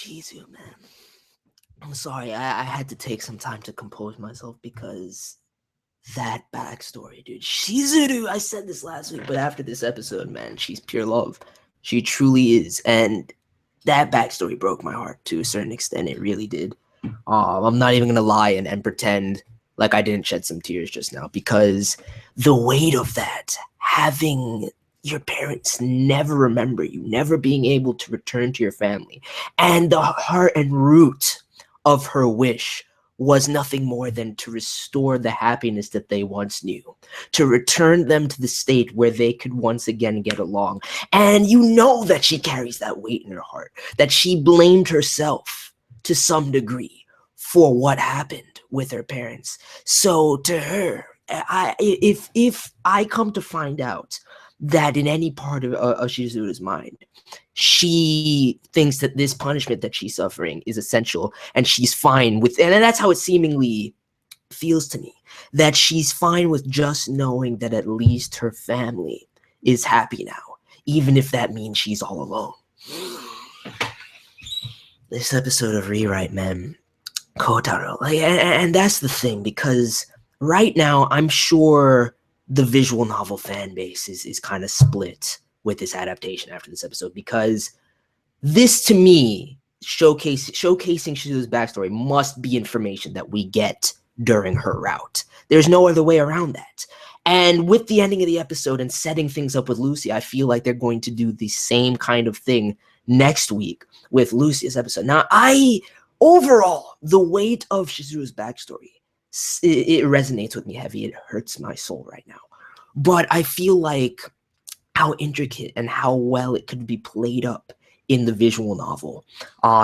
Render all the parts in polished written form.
Shizu, man. I'm sorry, I had to take some time to compose myself because that backstory, dude. Shizuru, I said this last week, but after this episode, man, she's pure love. She truly is. And that backstory broke my heart to a certain extent. It really did. I'm not even going to lie and pretend like I didn't shed some tears just now, because the weight of that, having your parents never remember you, never being able to return to your family, and the heart and root of her wish was nothing more than to restore the happiness that they once knew, to return them to the state where they could once again get along. And you know that she carries that weight in her heart, that she blamed herself to some degree for what happened with her parents. So to her, if I come to find out that in any part of Shizuru's mind, she thinks that this punishment that she's suffering is essential, and she's fine with, and that's how it seemingly feels to me, that she's fine with just knowing that at least her family is happy now, even if that means she's all alone. This episode of Rewrite, man, Kotarou, and that's the thing, because right now I'm sure the visual novel fan base is kind of split with this adaptation after this episode, because this, to me, showcasing Shizu's backstory must be information that we get during her route. There's no other way around that. And with the ending of the episode and setting things up with Lucy, I feel like they're going to do the same kind of thing next week with Lucia's episode. Now, overall, the weight of Shizuru's backstory, it resonates with me heavy. It hurts my soul right now. But I feel like how intricate and how well it could be played up in the visual novel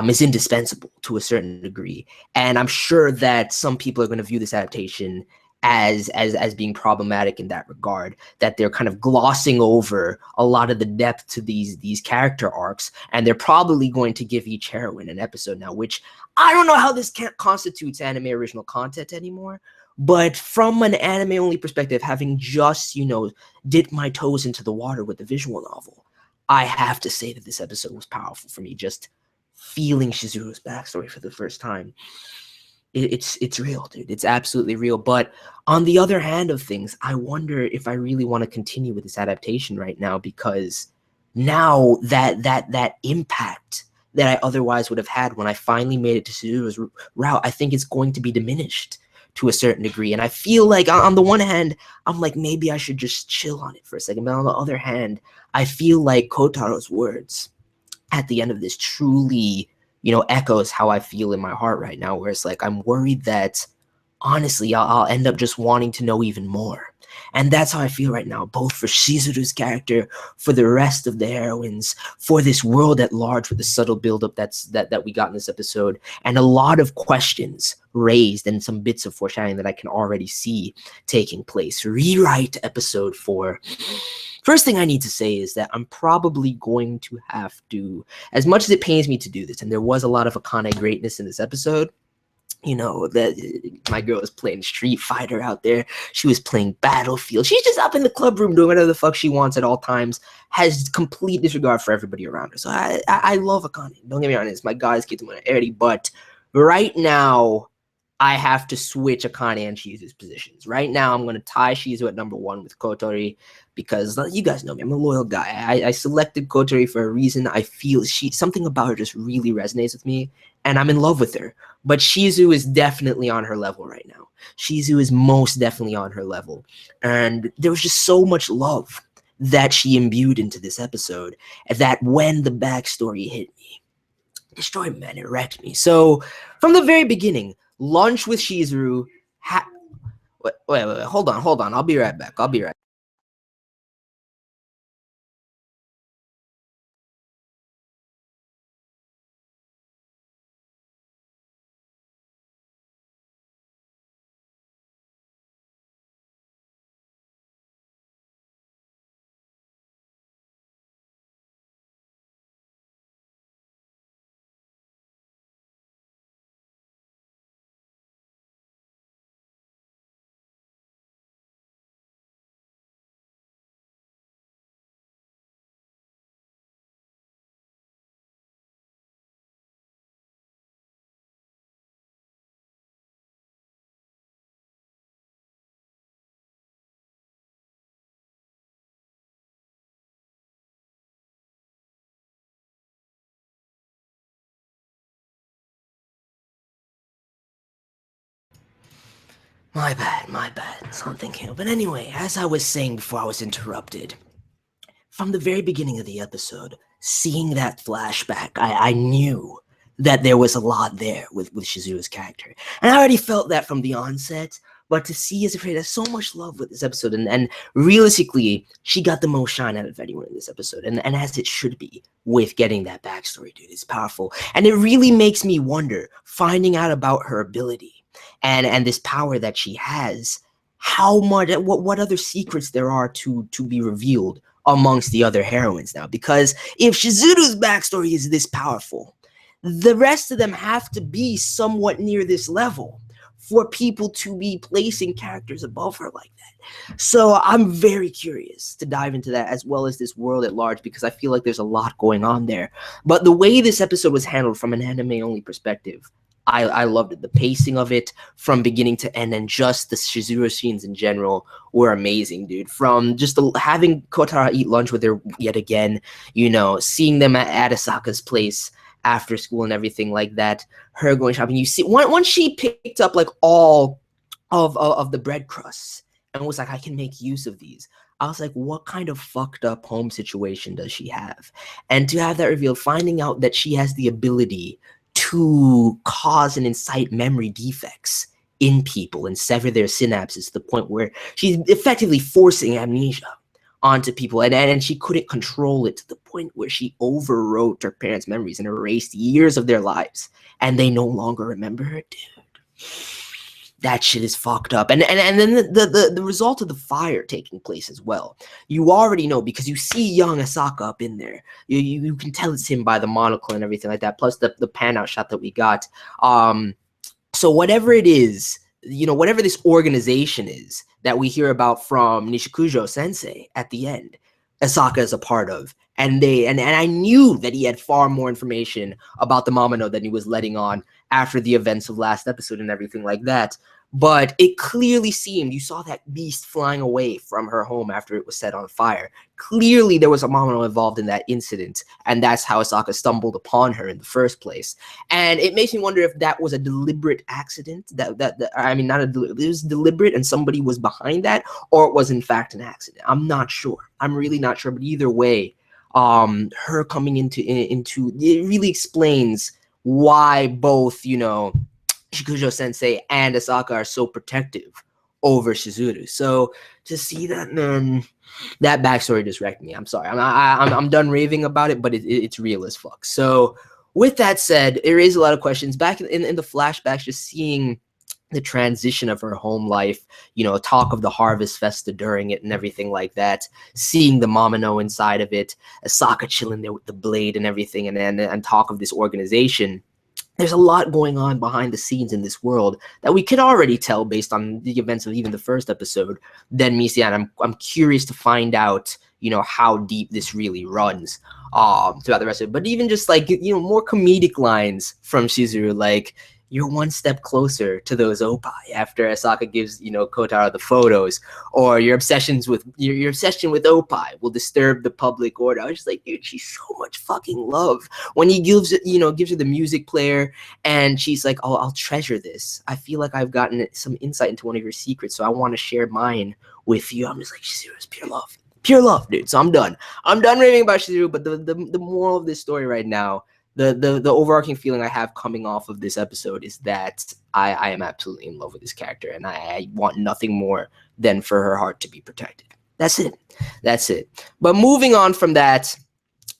is indispensable to a certain degree. And I'm sure that some people are going to view this adaptation as being problematic in that regard, that they're kind of glossing over a lot of the depth to these character arcs, and they're probably going to give each heroine an episode now, which I don't know how this constitutes anime original content anymore. But from an anime-only perspective, having just, dipped my toes into the water with the visual novel, I have to say that this episode was powerful for me. Just feeling Shizuru's backstory for the first time. It's real, dude. It's absolutely real. But on the other hand of things, I wonder if I really want to continue with this adaptation right now, because now that impact that I otherwise would have had when I finally made it to Shizuru's route, I think it's going to be diminished to a certain degree. And I feel like on the one hand, I'm like, maybe I should just chill on it for a second. But on the other hand, I feel like Kotaro's words at the end of this truly, echoes how I feel in my heart right now, where it's like, I'm worried that honestly, I'll end up just wanting to know even more. And that's how I feel right now, both for Shizuru's character, for the rest of the heroines, for this world at large, with the subtle buildup that we got in this episode, and a lot of questions raised and some bits of foreshadowing that I can already see taking place. Rewrite episode 4. First thing I need to say is that I'm probably going to have to, as much as it pains me to do this, and there was a lot of AKENE greatness in this episode, that my girl was playing Street Fighter out there. She was playing Battlefield. She's just up in the club room doing whatever the fuck she wants at all times. Has complete disregard for everybody around her. So I love AKENE. Don't get me wrong, it's my God's gift to Eri. But right now, I have to switch AKENE and Shizu's positions. Right now, I'm going to tie Shizu at number 1 with Kotori, because you guys know me. I'm a loyal guy. I selected Kotori for a reason. I feel something about her just really resonates with me, and I'm in love with her. But Shizu is definitely on her level right now. Shizu is most definitely on her level. And there was just so much love that she imbued into this episode that when the backstory hit me, destroyed me, man, it wrecked me. So from the very beginning, lunch with Shizuru. Wait, hold on. I'll be right back. My bad. Something came. But anyway, as I was saying before I was interrupted, from the very beginning of the episode, seeing that flashback, I knew that there was a lot there with Shizuru's character. And I already felt that from the onset, but to see as a creator, so much love with this episode, and realistically, she got the most shine out of anyone in this episode, and as it should be with getting that backstory, dude. It's powerful. And it really makes me wonder, finding out about her ability and this power that she has, how much, what other secrets there are to be revealed amongst the other heroines now. Because if Shizuru's backstory is this powerful, the rest of them have to be somewhat near this level for people to be placing characters above her like that. So I'm very curious to dive into that, as well as this world at large, because I feel like there's a lot going on there. But the way this episode was handled from an anime-only perspective, I loved it. The pacing of it from beginning to end, and just the Shizuru scenes in general were amazing, dude. From just having Kotarou eat lunch with her yet again, seeing them at Asaka's place after school and everything like that, her going shopping. You see, once she picked up like all of the bread crusts and was like, I can make use of these. I was like, what kind of fucked up home situation does she have? And to have that revealed, finding out that she has the ability to cause and incite memory defects in people and sever their synapses to the point where she's effectively forcing amnesia onto people, and she couldn't control it, to the point where she overwrote her parents' memories and erased years of their lives, and they no longer remember her, dude. That shit is fucked up. And then the result of the fire taking place as well. You already know, because you see young Asaka up in there. You can tell it's him by the monocle and everything like that, plus the pan out shot that we got. So whatever it is, whatever this organization is that we hear about from Nishikujo Sensei at the end, Asaka is a part of. And I knew that he had far more information about the Mamano than he was letting on after the events of last episode and everything like that. But it clearly seemed, you saw that beast flying away from her home after it was set on fire. Clearly there was a Mamano involved in that incident, and that's how Asaka stumbled upon her in the first place. And it makes me wonder if that was a deliberate accident, it was deliberate and somebody was behind that, or it was in fact an accident. I'm not sure. I'm really not sure. But either way, her coming into it really explains why both, Shikujo Sensei and Asaka are so protective over Shizuru. So to see that, man, that backstory just wrecked me. I'm sorry. I'm done raving about it, but it's real as fuck. So with that said, there is a lot of questions back in the flashbacks, just seeing the transition of her home life, talk of the harvest festa during it and everything like that, seeing the Mamano inside of it, Asaka chilling there with the blade and everything, and talk of this organization. There's a lot going on behind the scenes in this world that we could already tell based on the events of even the first episode. Then Misian, I'm curious to find out, how deep this really runs throughout the rest of it. But even just like, more comedic lines from Shizuru, like, you're one step closer to those oppai after Asaka gives, Kotarou the photos, or your obsession with oppai will disturb the public order. I was just like, dude, she's so much fucking love. When he gives her the music player, and she's like, oh, I'll treasure this. I feel like I've gotten some insight into one of your secrets, so I want to share mine with you. I'm just like, Shizuru is pure love. Pure love, dude. So I'm done raving about Shizuru, but the moral of this story right now, the overarching feeling I have coming off of this episode is that I am absolutely in love with this character, and I want nothing more than for her heart to be protected. That's it. But moving on from that,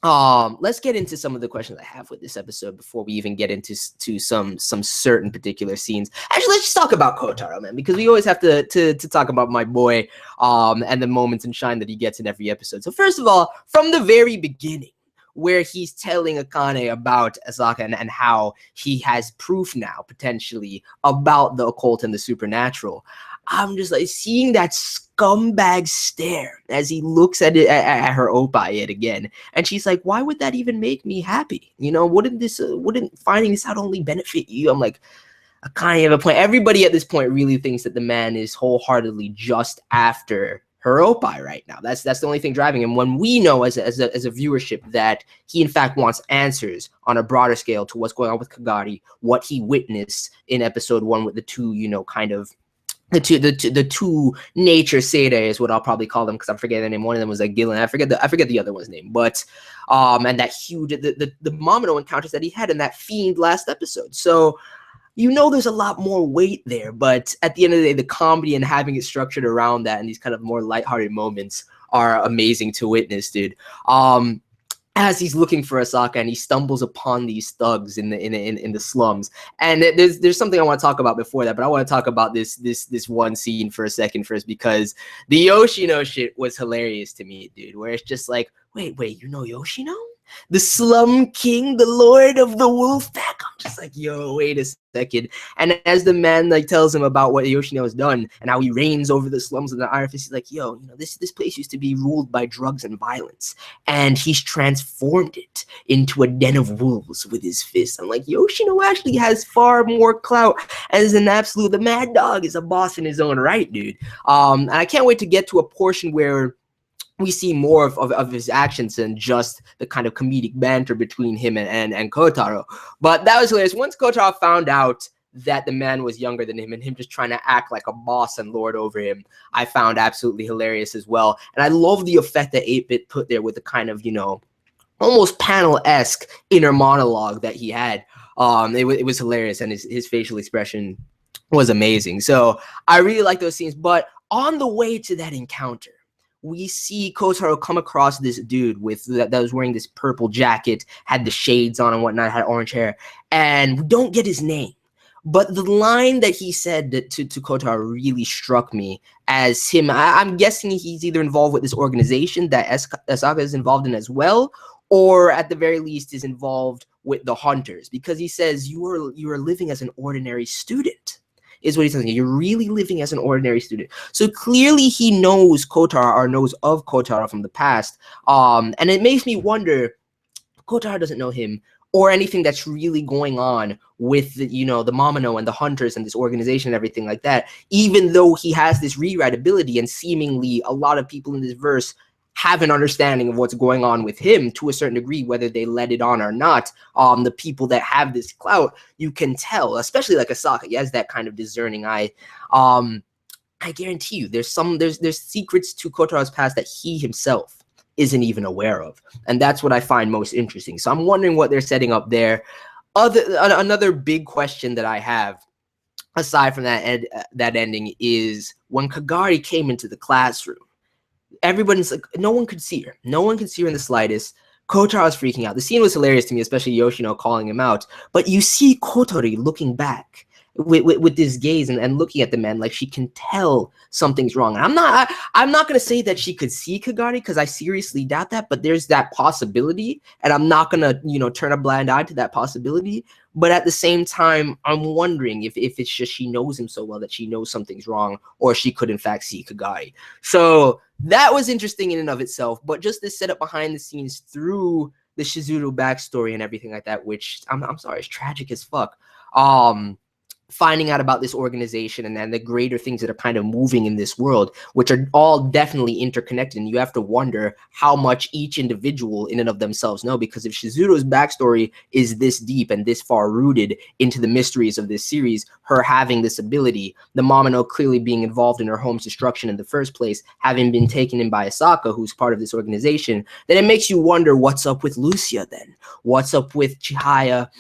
let's get into some of the questions I have with this episode before we even get into some certain particular scenes. Actually, let's just talk about Kotarou, man, because we always have to talk about my boy and the moments and shine that he gets in every episode. So first of all, from the very beginning, where he's telling AKENE about Asaka and how he has proof now, potentially, about the occult and the supernatural. I'm just like seeing that scumbag stare as he looks at her oppai yet again. And she's like, why would that even make me happy? Wouldn't finding this out only benefit you? I'm like, AKENE have a point. Everybody at this point really thinks that the man is wholeheartedly just after her oppai right now. That's the only thing driving him, when we know as a viewership that he in fact wants answers on a broader scale to what's going on with Kagari, what he witnessed in episode 1 with the two, kind of the two nature Seirei is what I'll probably call them, because I'm forgetting their name. One of them was like Gillen. I forget the other one's name. But and that huge the Mamino encounters that he had in that fiend last episode. So there's a lot more weight there. But at the end of the day, the comedy and having it structured around that and these kind of more lighthearted moments are amazing to witness, dude. As he's looking for Asaka and he stumbles upon these thugs in the slums. And there's something I want to talk about before that, but I want to talk about this one scene for a second first, because the Yoshino shit was hilarious to me, dude, where it's just like, wait, Yoshino? The Slum King, the Lord of the Wolf Pack. I'm just like, yo, wait a second. And as the man like tells him about what Yoshino has done and how he reigns over the slums of the Iron Fist, he's like, yo, this place used to be ruled by drugs and violence, and he's transformed it into a den of wolves with his fists. I'm like, Yoshino actually has far more clout as an absolute. The Mad Dog is a boss in his own right, dude. And I can't wait to get to a portion where we see more of his actions than just the kind of comedic banter between him and Kotarou. But that was hilarious. Once Kotarou found out that the man was younger than him and him just trying to act like a boss and lord over him, I found absolutely hilarious as well. And I love the effect that 8-Bit put there with the kind of, almost panel-esque inner monologue that he had. It was hilarious, and his facial expression was amazing. So I really like those scenes. But on the way to that encounter, we see Kotarou come across this dude with that was wearing this purple jacket, had the shades on and whatnot, had orange hair, and we don't get his name. But the line that he said to Kotarou really struck me as him. I'm guessing he's either involved with this organization that Asaka is involved in as well, or at the very least is involved with the Hunters, because he says you are living as an ordinary student. Is what he's saying. You're really living as an ordinary student. So clearly he knows Kotarou, or knows of Kotarou from the past. And it makes me wonder, Kotarou doesn't know him or anything that's really going on with the Mamino and the Hunters and this organization and everything like that, even though he has this rewrite ability, and seemingly a lot of people in this verse have an understanding of what's going on with him to a certain degree, whether they let it on or not. The people that have this clout, you can tell, especially like Asaka, he has that kind of discerning eye. I guarantee you there's secrets to Kotarou's past that he himself isn't even aware of. And that's what I find most interesting. So I'm wondering what they're setting up there. Another big question that I have, aside from that ending, is when Kagari came into the classroom, everybody's like, no one could see her. No one could see her in the slightest. Kotarou was freaking out. The scene was hilarious to me, especially Yoshino calling him out. But you see Kotori looking back with this gaze and looking at the man like she can tell something's wrong. And I'm not gonna say that she could see Kagari, because I seriously doubt that, but there's that possibility, and I'm not gonna turn a blind eye to that possibility. But at the same time, I'm wondering if it's just she knows him so well that she knows something's wrong, or she could in fact see Kagari. So that was interesting in and of itself. But just this setup behind the scenes through the Shizuru backstory and everything like that, which I'm sorry, it's tragic as fuck. Finding out about this organization and the greater things that are kind of moving in this world, which are all definitely interconnected. And you have to wonder how much each individual in and of themselves know, because if Shizuru's backstory is this deep and this far rooted into the mysteries of this series, her having this ability, the Mamino clearly being involved in her home's destruction in the first place, having been taken in by Asaka, who's part of this organization, then it makes you wonder what's up with Lucia then. What's up with Chihaya?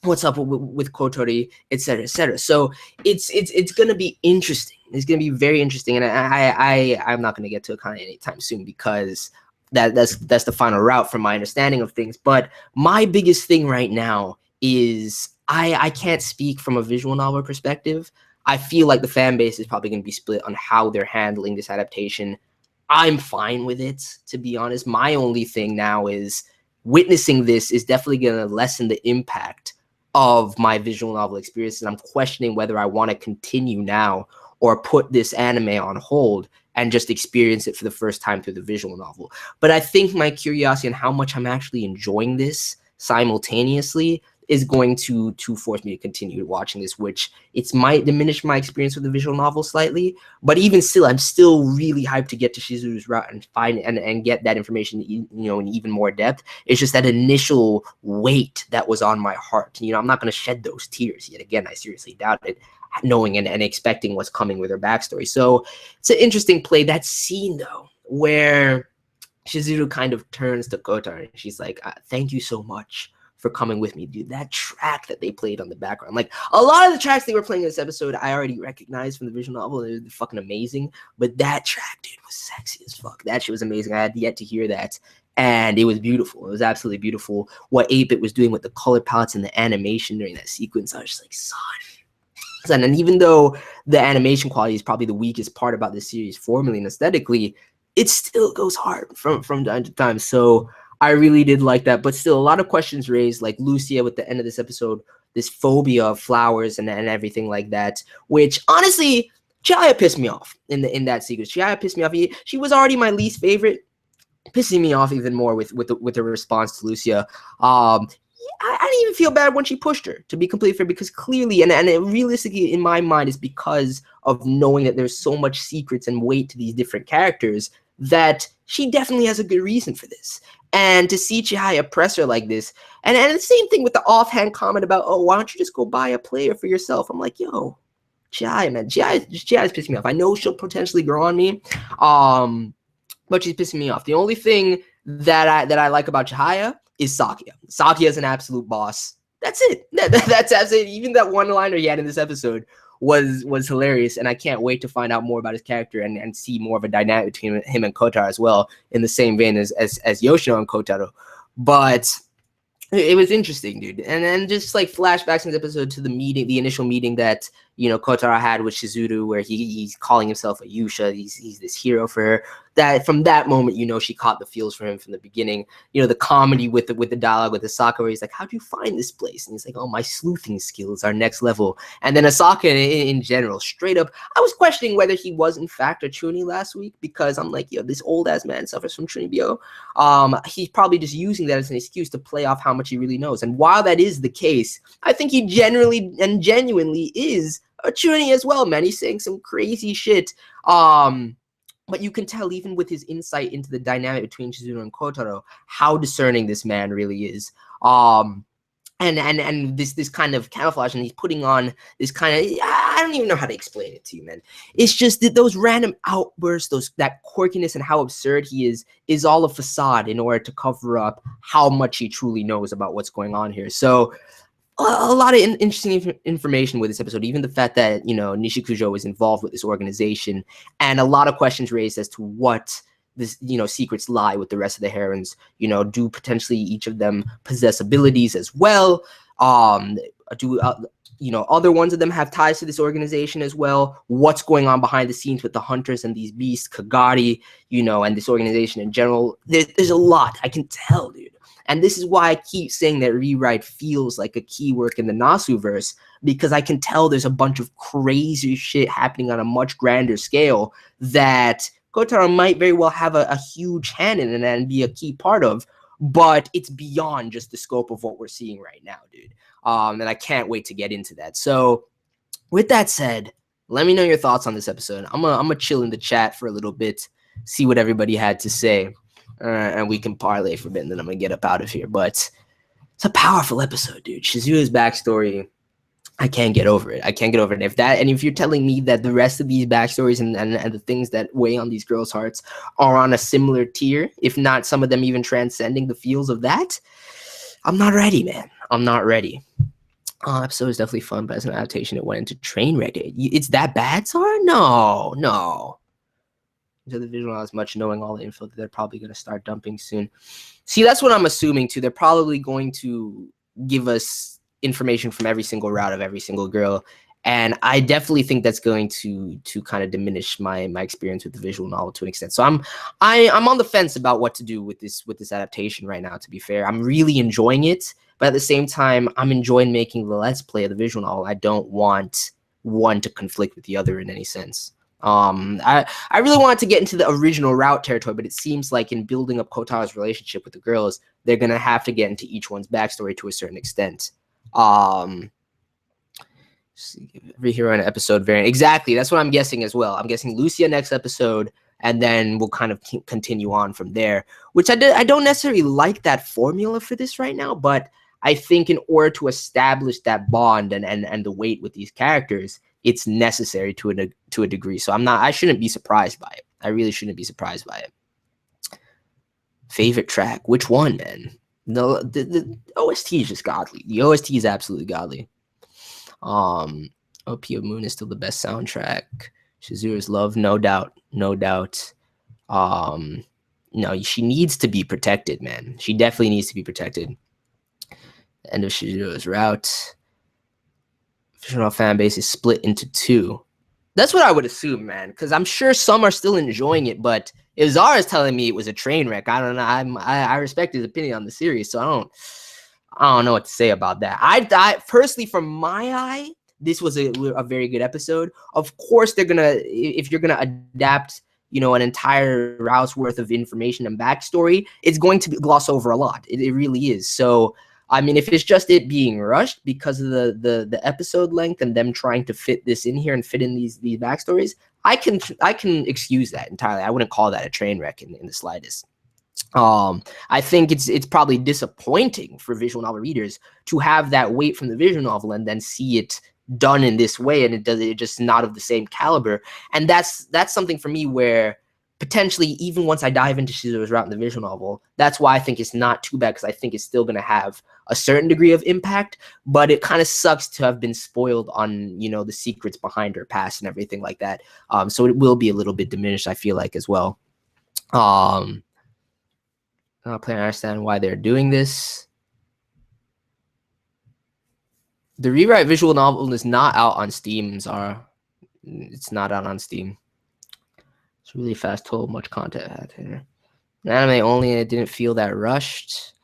What's up with Kotori, etc., etc. So it's gonna be interesting. It's gonna be very interesting, and I'm not gonna get to Akane anytime soon, because that's the final route from my understanding of things. But my biggest thing right now is I can't speak from a visual novel perspective. I feel like the fan base is probably gonna be split on how they're handling this adaptation. I'm fine with it, to be honest. My only thing now is witnessing this is definitely gonna lessen the impact of my visual novel experiences. I'm questioning whether I want to continue now or put this anime on hold and just experience it for the first time through the visual novel. But I think my curiosity and how much I'm actually enjoying this simultaneously is going to force me to continue watching this, which might diminish my experience with the visual novel slightly. But even still, I'm still really hyped to get to Shizuru's route and find and get that information, in even more depth. It's just that initial weight that was on my heart. I'm not going to shed those tears yet again. I seriously doubt it. knowing and expecting what's coming with her backstory. So it's an interesting play. That scene though, where Shizuru kind of turns to Kotarou and she's like, thank you so much for coming with me, dude. That track that they played on the background, like a lot of the tracks they were playing in this episode, I already recognized from the visual novel. They were fucking amazing. But that track, dude, was sexy as fuck. That shit was amazing. I had yet to hear that. And it was beautiful. It was absolutely beautiful. What 8-Bit was doing with the color palettes and the animation during that sequence, I was just like, son. And even though the animation quality is probably the weakest part about this series formally and aesthetically, it still goes hard from time to time. So I really did like that. But still, a lot of questions raised, like Lucia with the end of this episode, this phobia of flowers and everything like that, which honestly, Chihaya pissed me off in that sequence. Chihaya pissed me off. She was already my least favorite, pissing me off even more with her response to Lucia. I didn't even feel bad when she pushed her, to be completely fair, because clearly, and it realistically in my mind is because of knowing that there's so much secrets and weight to these different characters, that she definitely has a good reason for this. And to see Chihaya press her like this, and the same thing with the offhand comment about, oh, why don't you just go buy a player for yourself? I'm like, yo, Chihaya, man, Chihaya's pissing me off. I know she'll potentially grow on me, but she's pissing me off. The only thing that I like about Chihaya is Sakia. Sakia is an absolute boss. That's it. That's it. Even that one-liner he had in this episode was hilarious, and I can't wait to find out more about his character and see more of a dynamic between him and Kotarou as well, in the same vein as Yoshino and Kotarou. But it was interesting, dude. And then just like flashbacks in this episode to the initial meeting that, you know, Kotarou had with Shizuru, where he's calling himself a Yusha. He's this hero for her. That from that moment, you know, she caught the feels for him from the beginning. You know, the comedy with the dialogue with Asaka, where he's like, how'd you find this place? And he's like, oh, my sleuthing skills are next level. And then Asaka in general, straight up, I was questioning whether he was in fact a Chunin last week, because I'm like, yo, this old ass man suffers from Chunibyo. He's probably just using that as an excuse to play off how much he really knows. And while that is the case, I think he genuinely and genuinely is a Chunin as well, man. He's saying some crazy shit. But you can tell even with his insight into the dynamic between Shizuru and Kotarou, how discerning this man really is. And this kind of camouflage, and he's putting on this kind of, I don't even know how to explain it to you, man. It's just that those random outbursts, that quirkiness and how absurd he is all a facade in order to cover up how much he truly knows about what's going on here. So a lot of interesting information with this episode, even the fact that, you know, Nishikujo is involved with this organization, and a lot of questions raised as to what this, you know, secrets lie with the rest of the herons. You know, do potentially each of them possess abilities as well? You know, other ones of them have ties to this organization as well? What's going on behind the scenes with the hunters and these beasts, Kagari, you know, and this organization in general? There's a lot, I can tell, dude. And this is why I keep saying that Rewrite feels like a key work in the Nasu-verse, because I can tell there's a bunch of crazy shit happening on a much grander scale that Kotarou might very well have a huge hand in and be a key part of, but it's beyond just the scope of what we're seeing right now, dude. And I can't wait to get into that. So with that said, let me know your thoughts on this episode. I'm gonna chill in the chat for a little bit, see what everybody had to say. And we can parlay for a bit, and then I'm gonna get up out of here. But it's a powerful episode, dude. Shizuru's backstory, I can't get over it. I can't get over it. And if you're telling me that the rest of these backstories and the things that weigh on these girls' hearts are on a similar tier, if not some of them even transcending the feels of that, I'm not ready, man. I'm not ready. Episode is definitely fun, but as an adaptation, it went into train wreck. It's that bad, Sora? No. To the visual as much, knowing all the info that they're probably going to start dumping soon. See, that's what I'm assuming too. They're probably going to give us information from every single route of every single girl, and I definitely think that's going to kind of diminish my experience with the visual novel to an extent. So I'm on the fence about what to do with this adaptation right now. To be fair, I'm really enjoying it, but at the same time, I'm enjoying making the Let's Play of the visual novel. I don't want one to conflict with the other in any sense. I really wanted to get into the original route territory, but it seems like in building up Kotarou's relationship with the girls, they're gonna have to get into each one's backstory to a certain extent. Every hero in an episode variant. Exactly, that's what I'm guessing as well. I'm guessing Lucia next episode, and then we'll kind of continue on from there. Which I don't necessarily like that formula for this right now, but I think in order to establish that bond and the weight with these characters, it's necessary to a degree. So I shouldn't be surprised by it. I really shouldn't be surprised by it. Favorite track? Which one, man? No, the OST is just godly. The OST is absolutely godly. OP of Moon is still the best soundtrack. Shizuru's Love, no doubt, no doubt. No, she needs to be protected, man. She definitely needs to be protected. End of Shizuru's route. Official fan base is split into two. That's what I would assume, man, because I'm sure some are still enjoying it, but if Zara is telling me it was a train wreck, I don't know. I respect his opinion on the series, so I don't know what to say about that. I personally, from my eye, this was a very good episode. Of course, they're gonna, if you're gonna adapt, you know, an entire route's worth of information and backstory, it's going to gloss over a lot. It really is. So, I mean, if it's just it being rushed because of the episode length and them trying to fit this in here and fit in these backstories, I can excuse that entirely. I wouldn't call that a train wreck in the slightest. I think it's probably disappointing for visual novel readers to have that weight from the visual novel and then see it done in this way, and it just not of the same caliber. And that's something for me where potentially, even once I dive into Shizuru's route in the visual novel, that's why I think it's not too bad, because I think it's still going to have a certain degree of impact, but it kind of sucks to have been spoiled on, you know, the secrets behind her past and everything like that. So it will be a little bit diminished, I feel like, as well. I understand why they're doing this. The rewrite visual novel is not out on Steam, Zara. It's not out on Steam. It's really fast told, much content had here. Anime only, it didn't feel that rushed.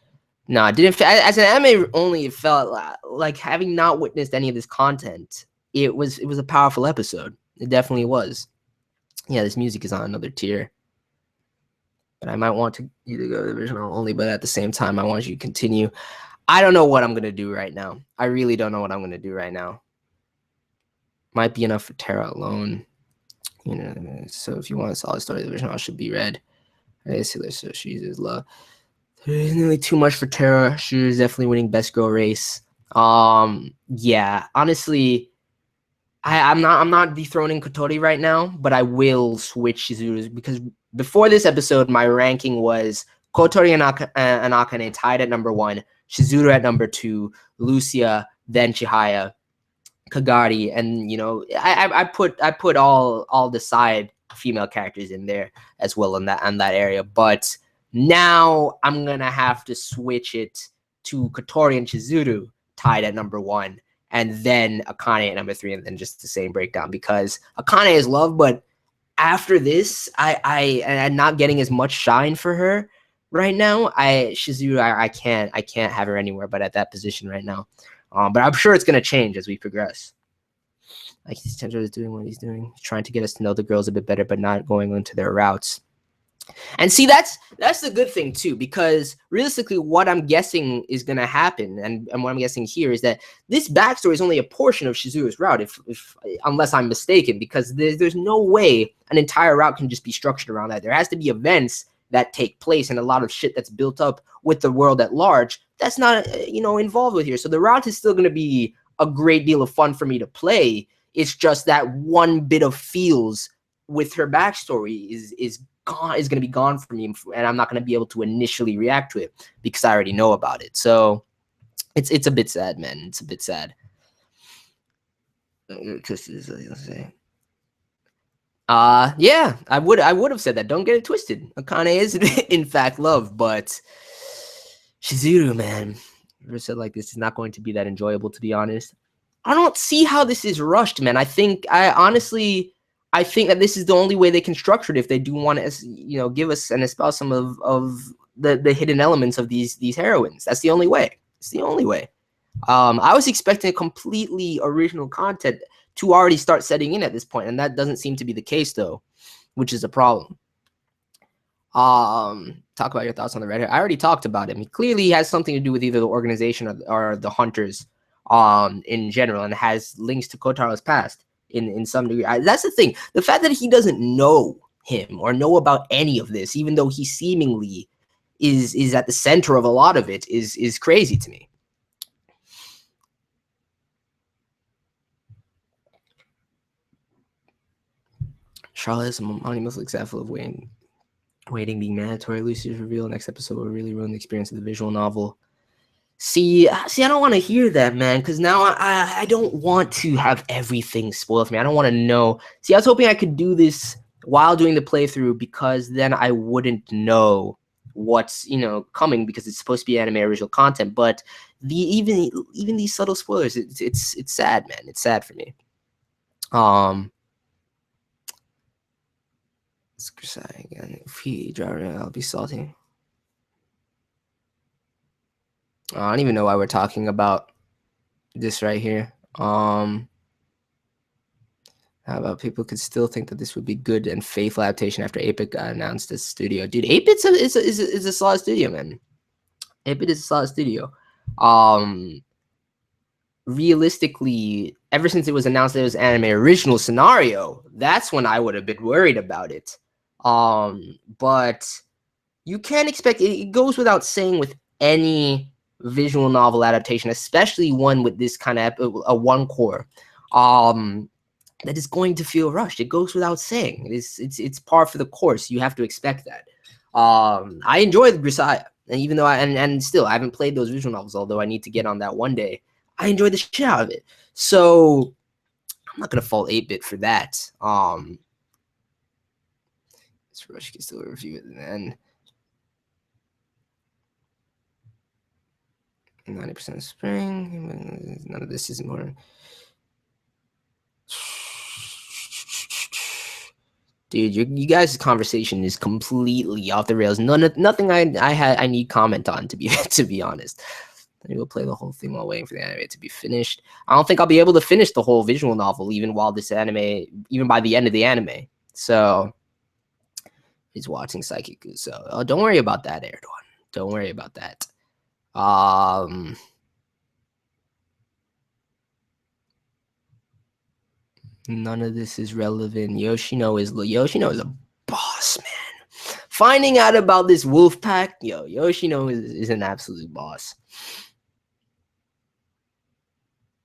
No, it didn't. As an anime only, it felt like, having not witnessed any of this content, it was a powerful episode. It definitely was. Yeah, this music is on another tier. But I might want to you to go to the original only, but at the same time, I want you to continue. I don't know what I'm gonna do right now. I really don't know what I'm gonna do right now. Might be enough for Terra alone. You know, so if you want a solid story, the original should be read. I see this, so SHIZU is Love. There's nearly too much for Terra. She's definitely winning best girl race. Yeah, honestly, I'm not dethroning Kotori right now, but I will switch Shizuru's, because before this episode, my ranking was Kotori and AKENE tied at number 1, Shizuru at number 2, Lucia, then Chihaya, Kagari, and you know, I put all the side female characters in there as well in that area, but now I'm gonna have to switch it to Kotori and Shizuru tied at number 1, and then AKENE at number 3, and then just the same breakdown, because AKENE is love, but after this, I'm not getting as much shine for her right now. Shizuru, I can't have her anywhere but at that position right now. But I'm sure it's gonna change as we progress. Like, Tenjo is doing what he's doing, trying to get us to know the girls a bit better, but not going into their routes. And see, that's the good thing too, because realistically, what I'm guessing is going to happen, and what I'm guessing here, is that this backstory is only a portion of Shizuru's route, if unless I'm mistaken, because there's no way an entire route can just be structured around that. There has to be events that take place and a lot of shit that's built up with the world at large that's not involved with here. So the route is still going to be a great deal of fun for me to play. It's just that one bit of feels with her backstory is going to be gone from me, and I'm not going to be able to initially react to it because I already know about it. So it's a bit sad, man. It's a bit sad. Yeah, I would have said that. Don't get it twisted. AKENE is in fact love, but Shizuru, man, ever said like this is not going to be that enjoyable, to be honest. I don't see how this is rushed, man. I think that this is the only way they can structure it if they do want to, give us and espouse some of the hidden elements of these heroines. That's the only way. It's the only way. I was expecting a completely original content to already start setting in at this point, and that doesn't seem to be the case, though, which is a problem. Talk about your thoughts on the red hair. I already talked about it. I mean, clearly it has something to do with either the organization or the hunters in general, and has links to Kotaro's past in some degree. That's the thing. The fact that he doesn't know him or know about any of this, even though he seemingly is at the center of a lot of it, is crazy to me. Charlotte is a monumental example of waiting being mandatory. Lucy's reveal next episode will really ruin the experience of the visual novel. See, I don't want to hear that, man, because now I don't want to have everything spoiled for me. I don't want to know. See, I was hoping I could do this while doing the playthrough, because then I wouldn't know what's coming, because it's supposed to be anime original content. But even these subtle spoilers, it's sad, man. It's sad for me. I'll be salty. I don't even know why we're talking about this right here. How about people could still think that this would be good and faithful adaptation after 8-Bit got announced as studio? Dude, 8-Bit's is a solid studio, man. 8-Bit is a solid studio. Realistically, ever since it was announced that it was anime original scenario, that's when I would have been worried about it. But you can't expect it. It goes without saying with any visual novel adaptation, especially one with this kind of a one core, that is going to feel rushed. It goes without saying. It's par for the course. You have to expect that. I enjoyed Grisaya, and even though and still I haven't played those visual novels, although I need to get on that one day. I enjoyed the shit out of it. So I'm not gonna fault 8-Bit for that. This rush can still review it, and 90% spring. None of this is important. Dude, you guys' conversation is completely off the rails. Nothing I need comment on, to be honest. Maybe we'll play the whole thing while waiting for the anime to be finished. I don't think I'll be able to finish the whole visual novel even by the end of the anime. So he's watching Psychic. So don't worry about that, Erdogan. Don't worry about that. None of this is relevant. Yoshino is a boss, man. Finding out about this wolf pack, Yoshino is an absolute boss.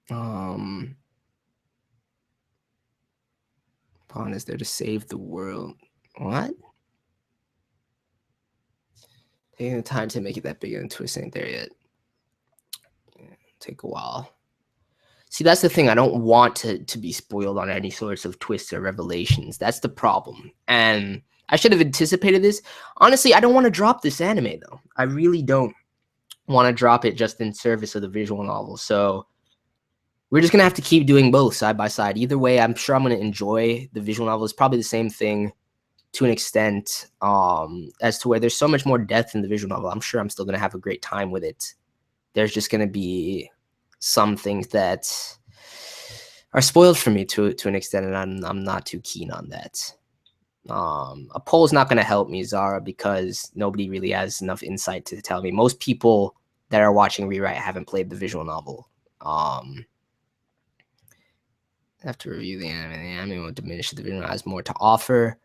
Pawn is there to save the world. What? Taking the time to make it that big and twist ain't there yet. Take a while. See, that's the thing. I don't want to be spoiled on any sorts of twists or revelations. That's the problem. And I should have anticipated this. Honestly, I don't want to drop this anime, though. I really don't want to drop it just in service of the visual novel. So we're just going to have to keep doing both side by side. Either way, I'm sure I'm going to enjoy the visual novel. It's probably the same thing to an extent, as to where there's so much more depth in the visual novel. I'm sure I'm still going to have a great time with it. There's just going to be some things that are spoiled for me to an extent, and I'm not too keen on that. A poll is not going to help me, Zara, because nobody really has enough insight to tell me. Most people that are watching Rewrite haven't played the visual novel. I have to review the anime. The anime won't diminish. The visual has more to offer.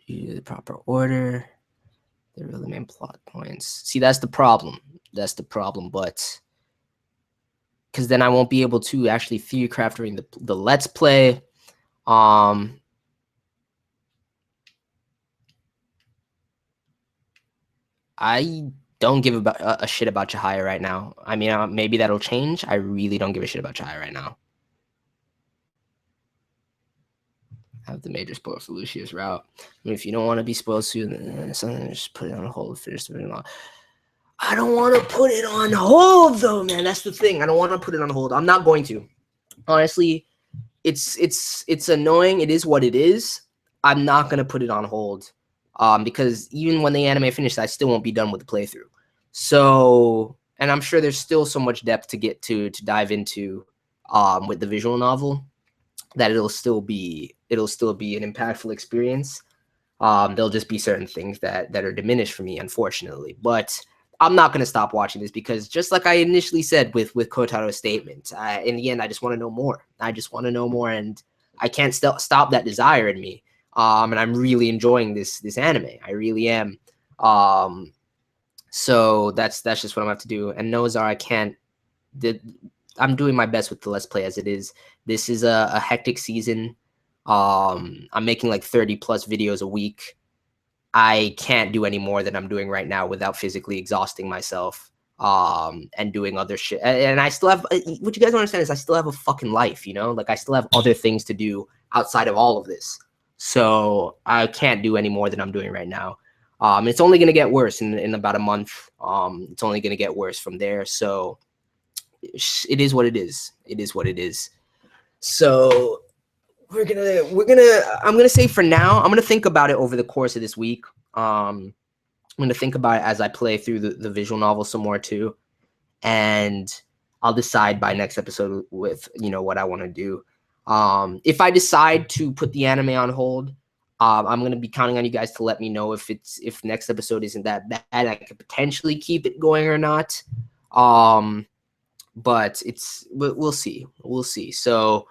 You do the proper order. They're really main plot points. See, that's the problem. That's the problem, but because then I won't be able to actually theory craft during the Let's Play. I don't give a shit about Chihaya right now. I mean, maybe that'll change. I really don't give a shit about Chihaya right now. Have the major spoil for Lucia's route. I mean, if you don't want to be spoiled soon, then something, just put it on hold. Finish the video. I don't want to put it on hold, though, man. That's the thing. I don't want to put it on hold. I'm not going to. Honestly, it's annoying. It is what it is. I'm not going to put it on hold, because even when the anime finishes, I still won't be done with the playthrough. So, and I'm sure there's still so much depth to get to dive into with the visual novel that it'll still be an impactful experience. There'll just be certain things that are diminished for me, unfortunately. But I'm not going to stop watching this, because just like I initially said with Kotaro's statement, in the end, I just want to know more. I just want to know more, and I can't stop that desire in me. And I'm really enjoying this anime. I really am. So that's just what I'm going to have to do. And no, Zara, I can't. I'm doing my best with the Let's Play as it is. This is a hectic season. I'm making like 30 plus videos a week. I can't do any more than I'm doing right now without physically exhausting myself and doing other shit. And I still have, what you guys don't understand is I still have a fucking life, you know? Like I still have other things to do outside of all of this. So I can't do any more than I'm doing right now. It's only going to get worse in about a month. It's only going to get worse from there. So it is what it is. It is what it is. So I'm gonna say for now, I'm gonna think about it over the course of this week. I'm gonna think about it as I play through the visual novel some more too, and I'll decide by next episode with, you know, what I want to do. If I decide to put the anime on hold, I'm gonna be counting on you guys to let me know if next episode isn't that bad, I could potentially keep it going or not. But we'll see. We'll see. So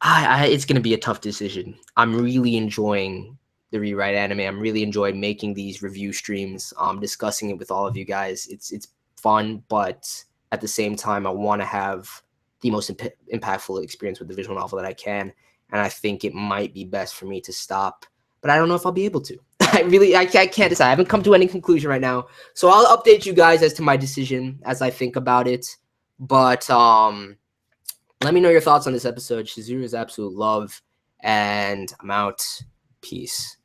it's going to be a tough decision. I'm really enjoying the Rewrite anime. I'm really enjoying making these review streams, discussing it with all of you guys. It's fun, but at the same time, I want to have the most impactful experience with the visual novel that I can. And I think it might be best for me to stop, but I don't know if I'll be able to. I can't decide. I haven't come to any conclusion right now. So I'll update you guys as to my decision as I think about it. But let me know your thoughts on this episode. Shizuru is absolute love, and I'm out. Peace.